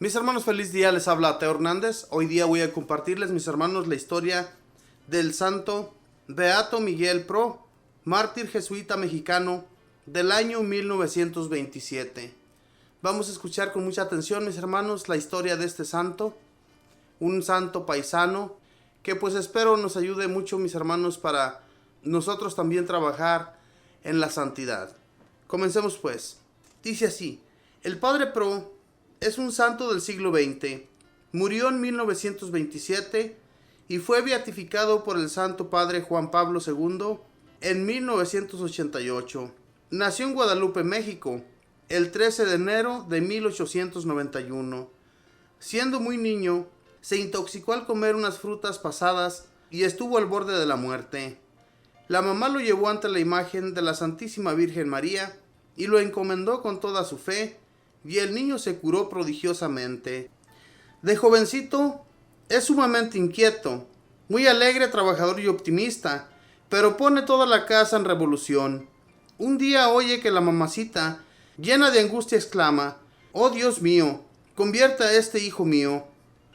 Mis hermanos, feliz día, les habla Teo Hernández. Hoy día voy a compartirles, mis hermanos, la historia del santo Beato Miguel Pro, mártir jesuita mexicano del año 1927. Vamos a escuchar con mucha atención, mis hermanos, la historia de este santo, un santo paisano que pues espero nos ayude mucho, mis hermanos, para nosotros también trabajar en la santidad. Comencemos pues. Dice así: el Padre Pro es un santo del siglo XX. Murió en 1927 y fue beatificado por el Santo Padre Juan Pablo II en 1988. Nació en Guadalupe, México, el 13 de enero de 1891. Siendo muy niño, se intoxicó al comer unas frutas pasadas y estuvo al borde de la muerte. La mamá lo llevó ante la imagen de la Santísima Virgen María y lo encomendó con toda su fe, y el niño se curó prodigiosamente. De jovencito es sumamente inquieto, muy alegre, trabajador y optimista, pero pone toda la casa en revolución. Un día oye que la mamacita, llena de angustia, exclama: «Oh Dios mío, convierte a este hijo mío».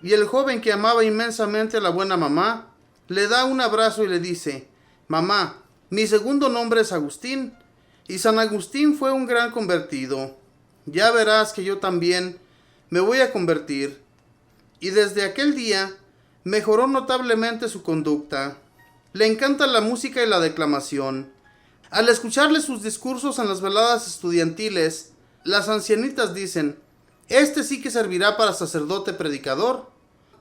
Y el joven, que amaba inmensamente a la buena mamá, le da un abrazo y le dice: «Mamá, mi segundo nombre es Agustín, y San Agustín fue un gran convertido. Ya verás que yo también me voy a convertir». Y desde aquel día mejoró notablemente su conducta. Le encanta la música y la declamación. Al escucharle sus discursos en las veladas estudiantiles, las ancianitas dicen: «Este sí que servirá para sacerdote predicador».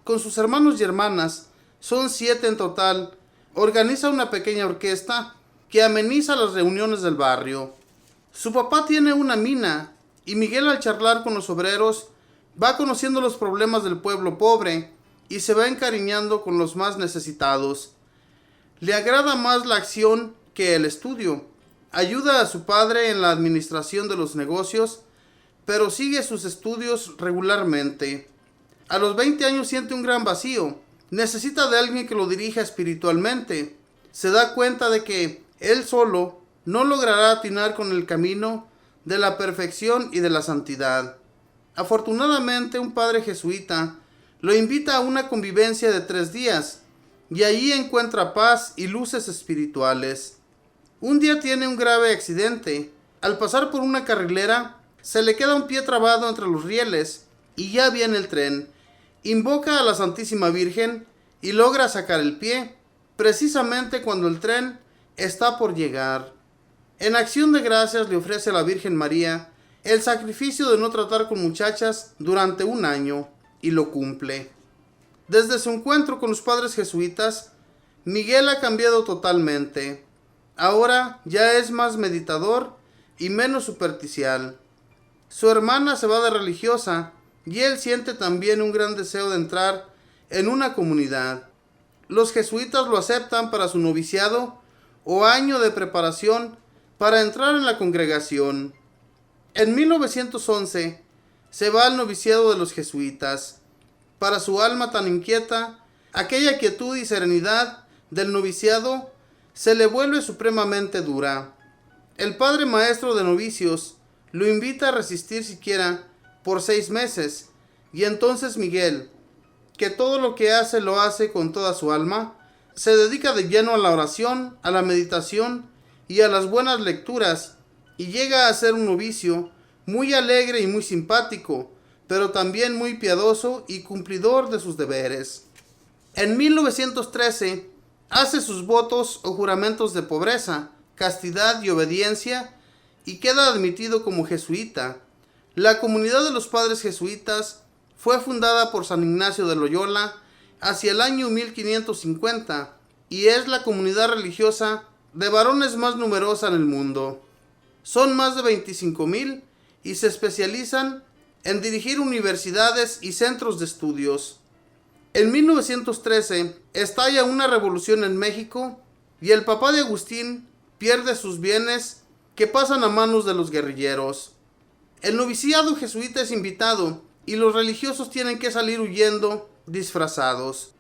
Con sus hermanos y hermanas, son 7 en total, organiza una pequeña orquesta que ameniza las reuniones del barrio. Su papá tiene una mina, y Miguel, al charlar con los obreros, va conociendo los problemas del pueblo pobre y se va encariñando con los más necesitados. Le agrada más la acción que el estudio. Ayuda a su padre en la administración de los negocios, pero sigue sus estudios regularmente. A los 20 años siente un gran vacío. Necesita de alguien que lo dirija espiritualmente. Se da cuenta de que él solo no logrará atinar con el camino de la perfección y de la santidad. Afortunadamente, un padre jesuita lo invita a una convivencia de 3 días, y allí encuentra paz y luces espirituales. Un día tiene un grave accidente. Al pasar por una carrilera, se le queda un pie trabado entre los rieles, y ya viene el tren. Invoca a la Santísima Virgen y logra sacar el pie, precisamente cuando el tren está por llegar. En acción de gracias le ofrece a la Virgen María el sacrificio de no tratar con muchachas durante 1 año, y lo cumple. Desde su encuentro con los padres jesuitas, Miguel ha cambiado totalmente. Ahora ya es más meditador y menos superficial. Su hermana se va de religiosa y él siente también un gran deseo de entrar en una comunidad. Los jesuitas lo aceptan para su noviciado o año de preparación para entrar en la congregación. En 1911 se va al noviciado de los jesuitas. Para su alma tan inquieta, aquella quietud y serenidad del noviciado se le vuelve supremamente dura. El padre maestro de novicios lo invita a resistir siquiera por 6 meses, y entonces Miguel, que todo lo que hace lo hace con toda su alma, se dedica de lleno a la oración, a la meditación y a las buenas lecturas, y llega a ser un novicio muy alegre y muy simpático, pero también muy piadoso y cumplidor de sus deberes. En 1913 hace sus votos o juramentos de pobreza, castidad y obediencia, y queda admitido como jesuita. La comunidad de los padres jesuitas fue fundada por San Ignacio de Loyola hacia el año 1550 y es la comunidad religiosa de varones más numerosa en el mundo. Son más de 25,000 y se especializan en dirigir universidades y centros de estudios. En 1913 estalla una revolución en México y el papá de Agustín pierde sus bienes, que pasan a manos de los guerrilleros. El noviciado jesuita es invitado y los religiosos tienen que salir huyendo disfrazados.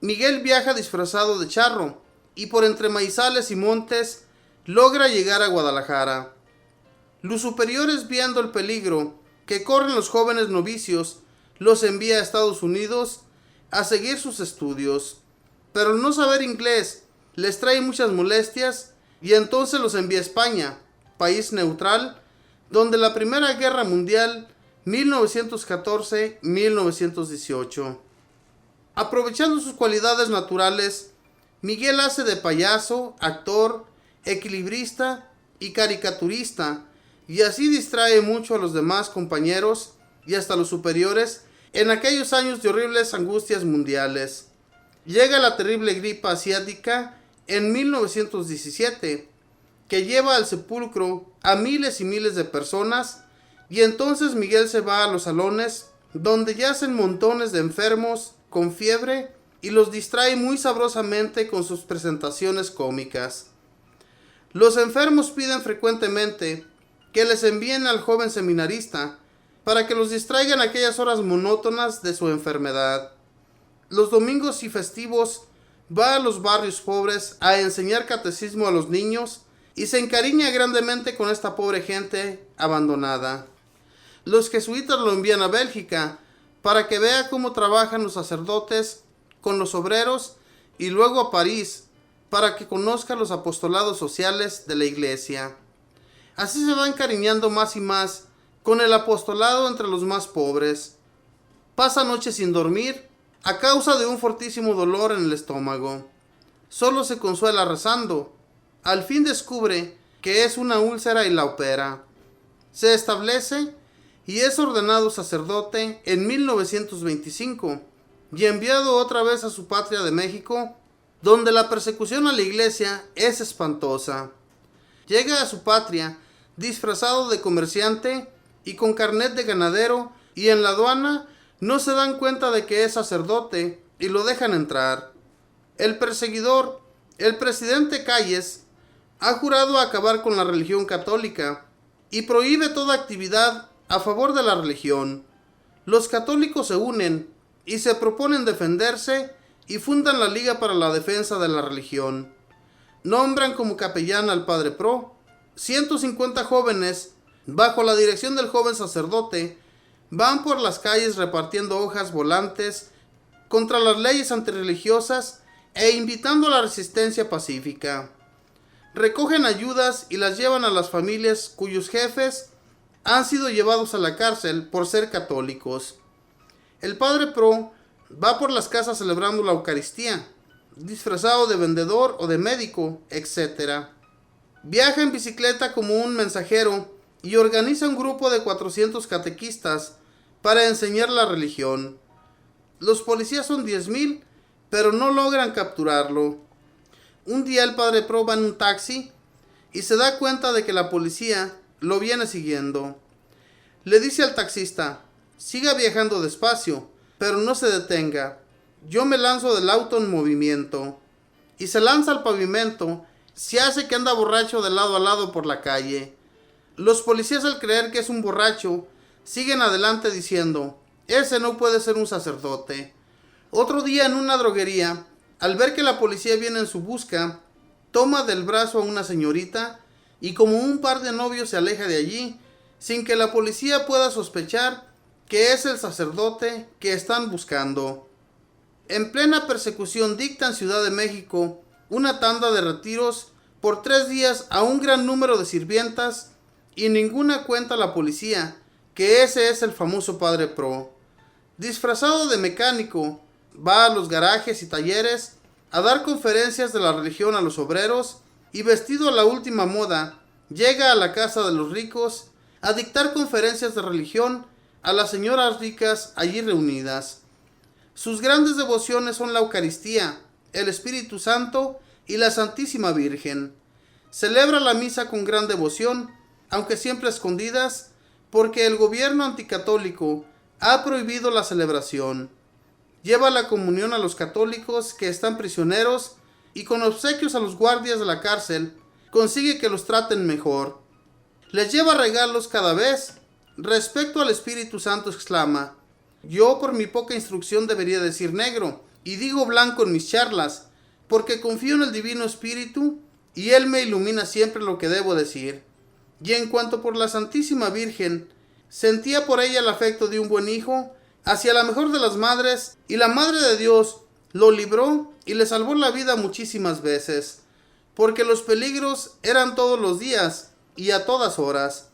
Miguel viaja disfrazado de charro y por entre maizales y montes logra llegar a Guadalajara. Los superiores, viendo el peligro que corren los jóvenes novicios, los envía a Estados Unidos a seguir sus estudios. Pero el no saber inglés les trae muchas molestias y entonces los envía a España, país neutral, donde la Primera Guerra Mundial 1914-1918. Aprovechando sus cualidades naturales, Miguel hace de payaso, actor, equilibrista y caricaturista, y así distrae mucho a los demás compañeros y hasta los superiores en aquellos años de horribles angustias mundiales. Llega la terrible gripe asiática en 1917, que lleva al sepulcro a miles y miles de personas, y entonces Miguel se va a los salones donde yacen montones de enfermos con fiebre y los distrae muy sabrosamente con sus presentaciones cómicas. Los enfermos piden frecuentemente que les envíen al joven seminarista para que los distraigan aquellas horas monótonas de su enfermedad. Los domingos y festivos va a los barrios pobres a enseñar catecismo a los niños y se encariña grandemente con esta pobre gente abandonada. Los jesuitas lo envían a Bélgica para que vea cómo trabajan los sacerdotes con los obreros, y luego a París para que conozca los apostolados sociales de la iglesia. Así se va encariñando más y más con el apostolado entre los más pobres. Pasa noches sin dormir a causa de un fortísimo dolor en el estómago. Solo se consuela rezando. Al fin descubre que es una úlcera y la opera. Se establece y es ordenado sacerdote en 1925 y enviado otra vez a su patria de México, donde la persecución a la iglesia es espantosa. Llega a su patria disfrazado de comerciante y con carnet de ganadero, y en la aduana no se dan cuenta de que es sacerdote y lo dejan entrar. El perseguidor, el presidente Calles, ha jurado acabar con la religión católica y prohíbe toda actividad a favor de la religión. Los católicos se unen y se proponen defenderse y fundan la Liga para la Defensa de la Religión. Nombran como capellán al padre Pro. 150 jóvenes, bajo la dirección del joven sacerdote, van por las calles repartiendo hojas volantes contra las leyes antirreligiosas e invitando a la resistencia pacífica. Recogen ayudas y las llevan a las familias cuyos jefes han sido llevados a la cárcel por ser católicos. El padre Pro va por las casas celebrando la Eucaristía, disfrazado de vendedor o de médico, etc. Viaja en bicicleta como un mensajero y organiza un grupo de 400 catequistas para enseñar la religión. Los policías son 10,000, pero no logran capturarlo. Un día el padre Pro va en un taxi y se da cuenta de que la policía lo viene siguiendo. Le dice al taxista: siga viajando despacio, pero no se detenga. Yo me lanzo del auto en movimiento. Y se lanza al pavimento. Se hace que anda borracho de lado a lado por la calle. Los policías, al creer que es un borracho, siguen adelante diciendo: ese no puede ser un sacerdote. Otro día en una droguería, al ver que la policía viene en su busca, toma del brazo a una señorita y como un par de novios se aleja de allí, sin que la policía pueda sospechar que es el sacerdote que están buscando. En plena persecución dicta en Ciudad de México una tanda de retiros por 3 días a un gran número de sirvientas, y ninguna cuenta a la policía que ese es el famoso padre Pro. Disfrazado de mecánico, va a los garajes y talleres a dar conferencias de la religión a los obreros, y vestido a la última moda, llega a la casa de los ricos a dictar conferencias de religión a las señoras ricas allí reunidas. Sus grandes devociones son la Eucaristía, el Espíritu Santo y la Santísima Virgen. Celebra la misa con gran devoción, aunque siempre a escondidas, porque el gobierno anticatólico ha prohibido la celebración. Lleva la comunión a los católicos que están prisioneros y con obsequios a los guardias de la cárcel consigue que los traten mejor. Les lleva regalos cada vez. Respecto al Espíritu Santo exclama: yo por mi poca instrucción debería decir negro, y digo blanco en mis charlas, porque confío en el Divino Espíritu y Él me ilumina siempre lo que debo decir. Y en cuanto por la Santísima Virgen, sentía por ella el afecto de un buen hijo hacia la mejor de las madres, y la Madre de Dios lo libró y le salvó la vida muchísimas veces, porque los peligros eran todos los días y a todas horas.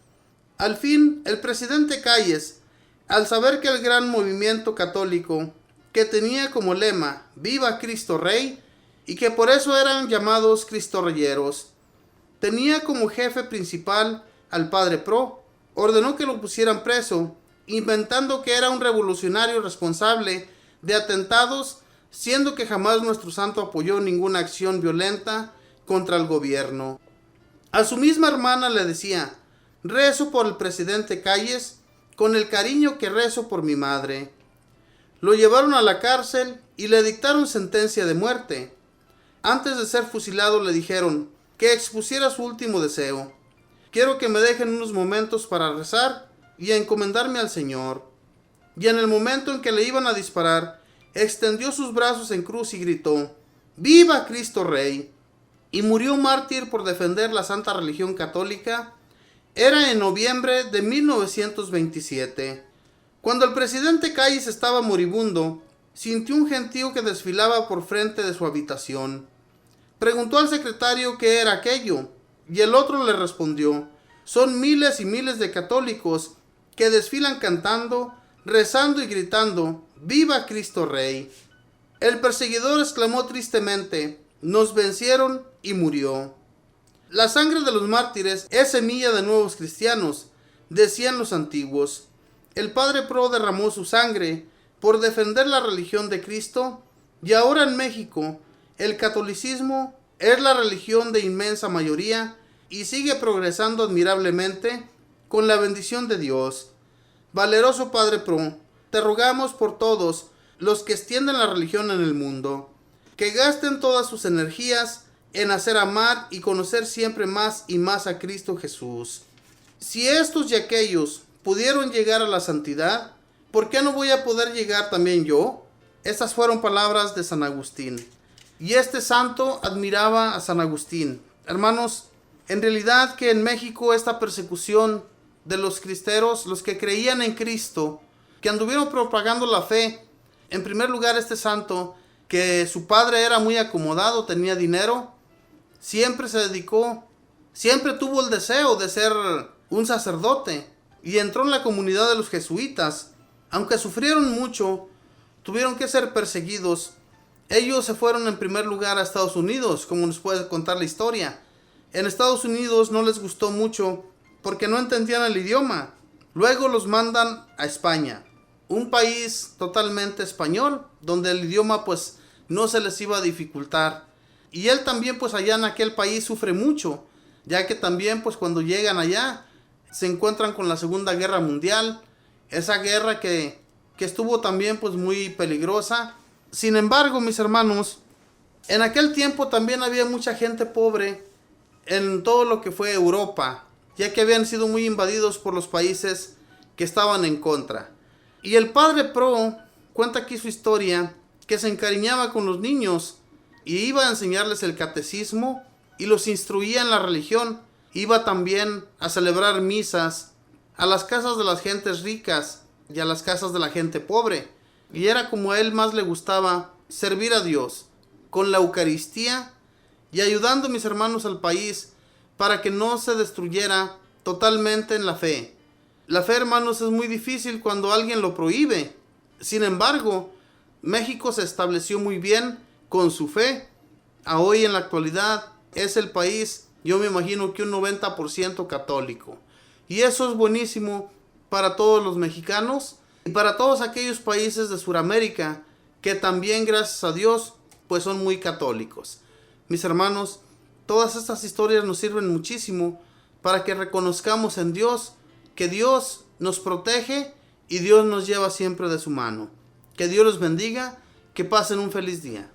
Al fin, el presidente Calles, al saber que el gran movimiento católico, que tenía como lema "Viva Cristo Rey", y que por eso eran llamados cristorreyeros, tenía como jefe principal al padre Pro, ordenó que lo pusieran preso, inventando que era un revolucionario responsable de atentados, siendo que jamás nuestro santo apoyó ninguna acción violenta contra el gobierno. A su misma hermana le decía: rezo por el presidente Calles con el cariño que rezo por mi madre. Lo llevaron a la cárcel y le dictaron sentencia de muerte. Antes de ser fusilado le dijeron que expusiera su último deseo: quiero que me dejen unos momentos para rezar y encomendarme al Señor. Y en el momento en que le iban a disparar, extendió sus brazos en cruz y gritó: ¡Viva Cristo Rey! Y murió mártir por defender la santa religión católica. Era en noviembre de 1927. Cuando el presidente Calles estaba moribundo, sintió un gentío que desfilaba por frente de su habitación. Preguntó al secretario qué era aquello, y el otro le respondió: son miles y miles de católicos que desfilan cantando, rezando y gritando: ¡Viva Cristo Rey! El perseguidor exclamó tristemente: nos vencieron, y murió. La sangre de los mártires es semilla de nuevos cristianos, decían los antiguos. El padre Pro derramó su sangre por defender la religión de Cristo, y ahora en México el catolicismo es la religión de inmensa mayoría y sigue progresando admirablemente con la bendición de Dios. Valeroso padre Pro, te rogamos por todos los que extienden la religión en el mundo, que gasten todas sus energías en hacer amar y conocer siempre más y más a Cristo Jesús. Si estos y aquellos pudieron llegar a la santidad, ¿por qué no voy a poder llegar también yo? Estas fueron palabras de San Agustín. Y este santo admiraba a San Agustín. Hermanos, en realidad que en México esta persecución de los cristeros, los que creían en Cristo, que anduvieron propagando la fe, en primer lugar este santo, que su padre era muy acomodado, tenía dinero, siempre se dedicó, siempre tuvo el deseo de ser un sacerdote y entró en la comunidad de los jesuitas. Aunque sufrieron mucho, tuvieron que ser perseguidos. Ellos se fueron en primer lugar a Estados Unidos, como nos puede contar la historia. En Estados Unidos no les gustó mucho porque no entendían el idioma. Luego los mandan a España, un país totalmente español, donde el idioma pues no se les iba a dificultar. Y él también pues allá en aquel país sufre mucho, ya que también pues cuando llegan allá se encuentran con la Segunda Guerra Mundial, esa guerra que estuvo también pues muy peligrosa. Sin embargo, mis hermanos, en aquel tiempo también había mucha gente pobre en todo lo que fue Europa, ya que habían sido muy invadidos por los países que estaban en contra. Y el padre Pro cuenta aquí su historia, que se encariñaba con los niños y iba a enseñarles el catecismo y los instruía en la religión. Iba también a celebrar misas a las casas de las gentes ricas y a las casas de la gente pobre. Y era como a él más le gustaba servir a Dios con la Eucaristía y ayudando, mis hermanos, al país para que no se destruyera totalmente en la fe. La fe, hermanos, es muy difícil cuando alguien lo prohíbe. Sin embargo, México se estableció muy bien con su fe. A hoy en la actualidad es el país, yo me imagino que un 90% católico. Y eso es buenísimo para todos los mexicanos y para todos aquellos países de Sudamérica que también, gracias a Dios, pues son muy católicos. Mis hermanos, todas estas historias nos sirven muchísimo para que reconozcamos en Dios que Dios nos protege y Dios nos lleva siempre de su mano. Que Dios los bendiga, que pasen un feliz día.